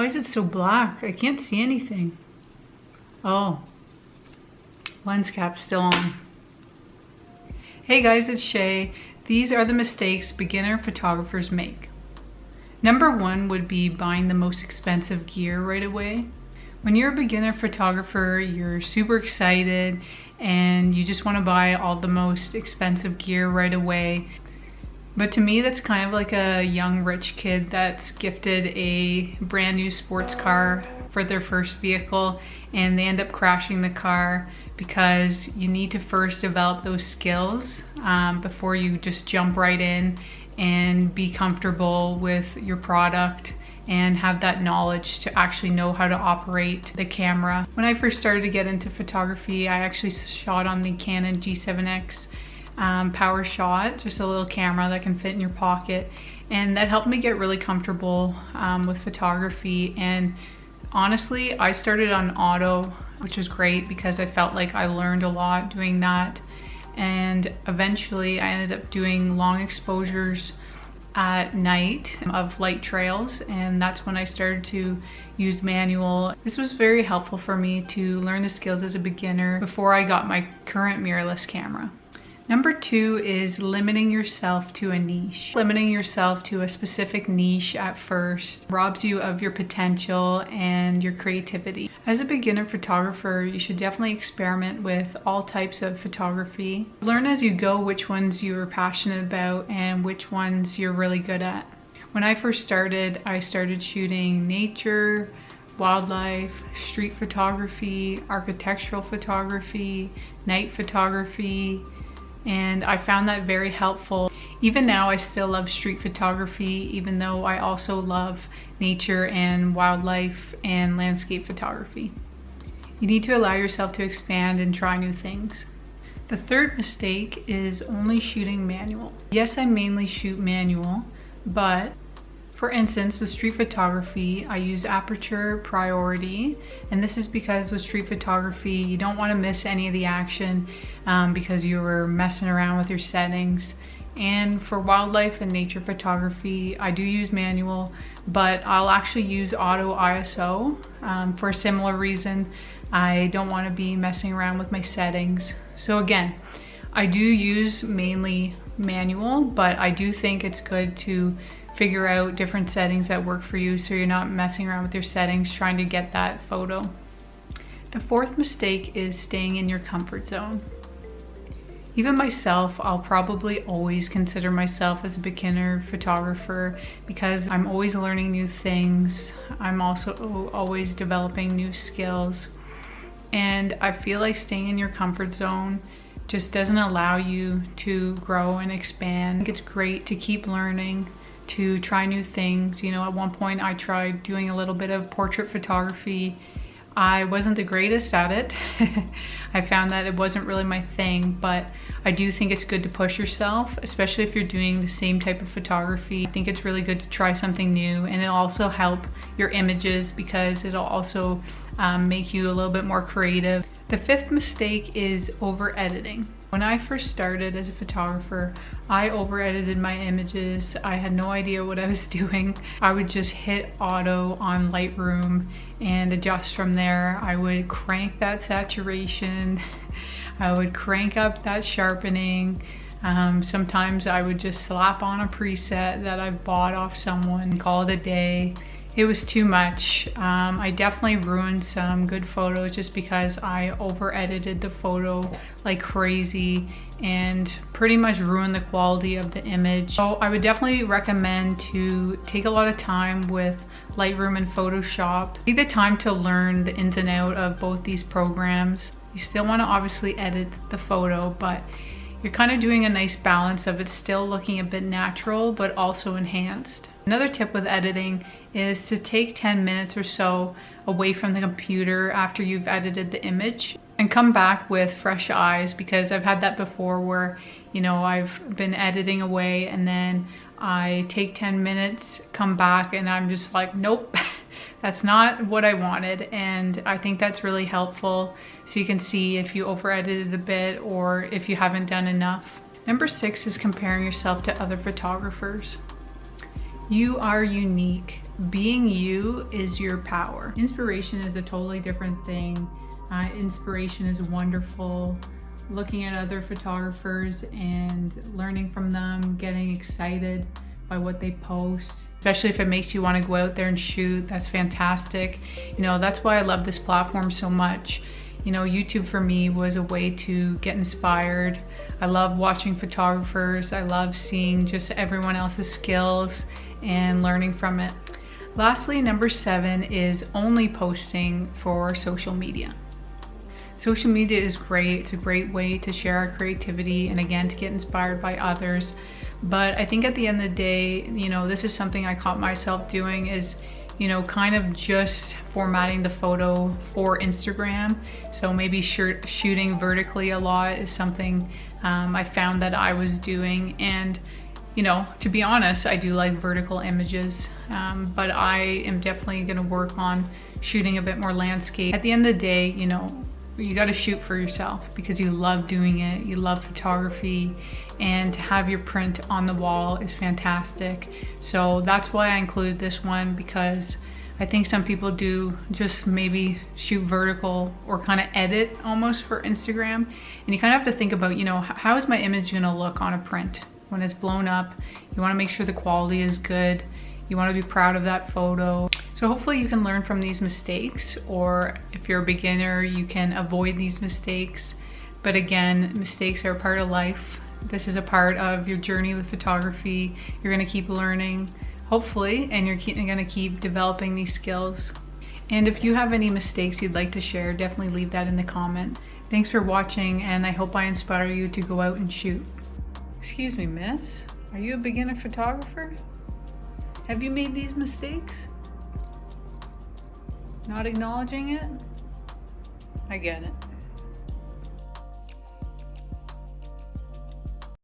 Why is it so black? I can't see anything. Oh, lens cap's still on. Hey guys, it's Shay. These are the mistakes beginner photographers make. Number one would be buying the most expensive gear right away. When you're a beginner photographer, you're super excited and you just want to buy all the most expensive gear right away. But to me, that's kind of like a young rich kid that's gifted a brand new sports car for their first vehicle and they end up crashing the car because you need to first develop those skills before you just jump right in and be comfortable with your product and have that knowledge to actually know how to operate the camera. When I first started to get into photography, I actually shot on the Canon G7X power shot, just a little camera that can fit in your pocket, and that helped me get really comfortable with photography. And honestly, I started on auto, which was great because I felt like I learned a lot doing that. And eventually I ended up doing long exposures at night of light trails, and that's when I started to use manual. This was very helpful for me to learn the skills as a beginner before I got my current mirrorless camera. Number two is limiting yourself to a niche. Limiting yourself to a specific niche at first robs you of your potential and your creativity. As a beginner photographer, you should definitely experiment with all types of photography. Learn as you go which ones you're passionate about and which ones you're really good at. When I first started, I started shooting nature, wildlife, street photography, architectural photography, night photography, and I found that very helpful. Even now, I still love street photography, even though I also love nature and wildlife and landscape photography. You need to allow yourself to expand and try new things. The third mistake is only shooting manual. Yes, I mainly shoot manual, but for instance, with street photography, I use aperture priority, and this is because with street photography, you don't want to miss any of the action because you were messing around with your settings. And for wildlife and nature photography, I do use manual, but I'll actually use auto ISO for a similar reason. I don't want to be messing around with my settings. So again, I do use mainly manual, but I do think it's good to figure out different settings that work for you so you're not messing around with your settings trying to get that photo. The fourth mistake is staying in your comfort zone. Even myself, I'll probably always consider myself as a beginner photographer because I'm always learning new things. I'm also always developing new skills. And I feel like staying in your comfort zone just doesn't allow you to grow and expand. I think it's great to keep learning, to try new things. You know, at one point I tried doing a little bit of portrait photography. I wasn't the greatest at it. I found that it wasn't really my thing, but I do think it's good to push yourself, especially if you're doing the same type of photography. I think it's really good to try something new, and it'll also help your images because it'll also make you a little bit more creative. The fifth mistake is over editing. When I first started as a photographer, I over edited my images. I had no idea what I was doing. I would just hit auto on Lightroom and adjust from there. I would crank that saturation. I would crank up that sharpening. Sometimes I would just slap on a preset that I bought off someone and call it a day. It was too much. I definitely ruined some good photos just because I over edited the photo like crazy and pretty much ruined the quality of the image. So I would definitely recommend to take a lot of time with Lightroom and Photoshop. Take the time to learn the ins and outs of both these programs. You still want to obviously edit the photo, but you're kind of doing a nice balance of it still looking a bit natural but also enhanced. Another tip with editing is to take 10 minutes or so away from the computer after you've edited the image and come back with fresh eyes, because I've had that before where, you know, I've been editing away and then I take 10 minutes, come back, and I'm just like, nope, that's not what I wanted. And I think that's really helpful so you can see if you over edited a bit or if you haven't done enough. Number 6 is comparing yourself to other photographers. You are unique. being you is your power. Inspiration is a totally different thing. Inspiration is wonderful. Looking at other photographers and learning from them, getting excited by what they post, especially if it makes you want to go out there and shoot, that's fantastic. You know, that's why I love this platform so much. You know, YouTube for me was a way to get inspired. I love watching photographers. I love seeing just everyone else's skills and learning from it. Lastly, number 7 is only posting for social media. Social media is great. It's a great way to share our creativity and again, to get inspired by others. But I think at the end of the day, you know, this is something I caught myself doing is, you know, kind of just formatting the photo for Instagram. So maybe shooting vertically a lot is something I found that I was doing. And, you know, to be honest, I do like vertical images, but I am definitely gonna work on shooting a bit more landscape. At the end of the day, you know, you got to shoot for yourself because you love doing it, you love photography, and to have your print on the wall is fantastic. So that's why I included this one, because I think some people do just maybe shoot vertical or kind of edit almost for Instagram, and you kind of have to think about, you know, how is my image going to look on a print when it's blown up. You want to make sure the quality is good. You want to be proud of that photo. So hopefully you can learn from these mistakes, or if you're a beginner, you can avoid these mistakes. But again, mistakes are a part of life. This is a part of your journey with photography. You're gonna keep learning, hopefully, and you're gonna keep developing these skills. And if you have any mistakes you'd like to share, definitely leave that in the comment. Thanks for watching, and I hope I inspire you to go out and shoot. Excuse me, miss, are you a beginner photographer? Have you made these mistakes? Not acknowledging it? I get it.